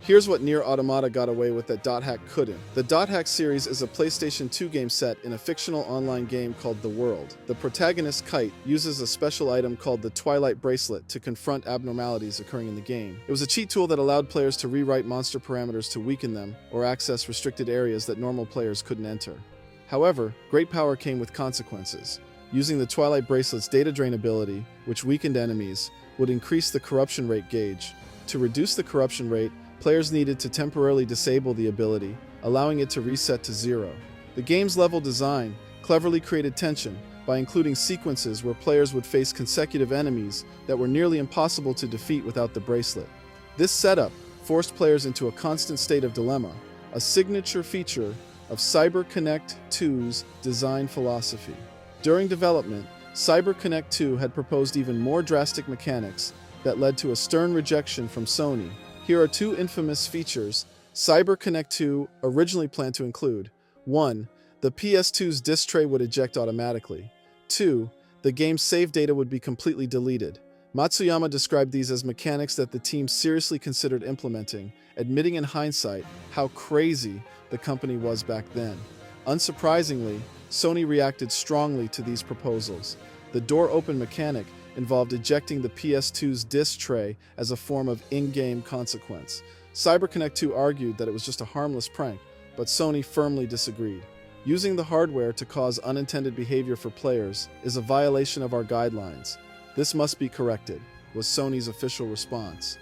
Here's what Nier Automata got away with that Dot Hack couldn't. The Dot Hack series is a PlayStation 2 game set in a fictional online game called The World. The protagonist, Kite, uses a special item called the Twilight bracelet to confront abnormalities occurring in the game. It was a cheat tool that allowed players to rewrite monster parameters to weaken them or access restricted areas that normal players couldn't enter. However, great power came with consequences. Using the Twilight bracelet's data drain ability, which weakened enemies, would increase the corruption rate gauge. To reduce the corruption rate, players needed to temporarily disable the ability, allowing it to reset to 0. The game's level design cleverly created tension by including sequences where players would face consecutive enemies that were nearly impossible to defeat without the bracelet. This setup forced players into a constant state of dilemma, a signature feature of CyberConnect 2's design philosophy. During development, CyberConnect 2 had proposed even more drastic mechanics that led to a stern rejection from Sony. Here are two infamous features CyberConnect 2 originally planned to include. 1. The PS2's disk tray would eject automatically. 2. The game's save data would be completely deleted. Matsuyama described these as mechanics that the team seriously considered implementing, admitting in hindsight how crazy the company was back then. Unsurprisingly, Sony reacted strongly to these proposals. The door-open mechanic involved ejecting the PS2's disk tray as a form of in-game consequence. CyberConnect 2 argued that it was just a harmless prank, but Sony firmly disagreed. Using the hardware to cause unintended behavior for players is a violation of our guidelines. This must be corrected, was Sony's official response.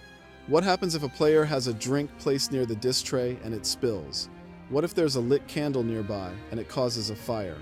What happens if a player has a drink placed near the disk tray and it spills? What if there's a lit candle nearby and it causes a fire?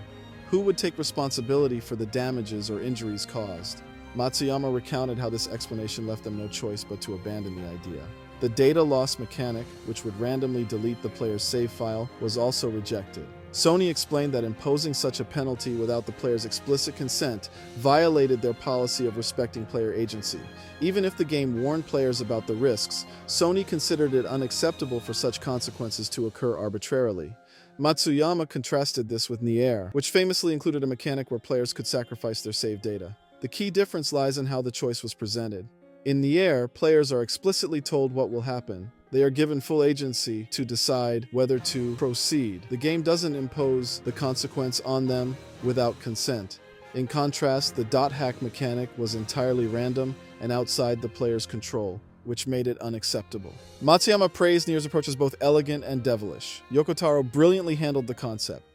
Who would take responsibility for the damages or injuries caused? Matsuyama recounted how this explanation left them no choice but to abandon the idea. The data loss mechanic, which would randomly delete the player's save file, was also rejected. Sony explained that imposing such a penalty without the player's explicit consent violated their policy of respecting player agency. Even if the game warned players about the risks, Sony considered it unacceptable for such consequences to occur arbitrarily. Matsuyama contrasted this with Nier, which famously included a mechanic where players could sacrifice their save data. The key difference lies in how the choice was presented. In Nier, players are explicitly told what will happen. They are given full agency to decide whether to proceed. The game doesn't impose the consequence on them without consent. In contrast, the dot hack mechanic was entirely random and outside the player's control, which made it unacceptable. Matsuyama praised Nier's approach as both elegant and devilish. Yoko Taro brilliantly handled the concept.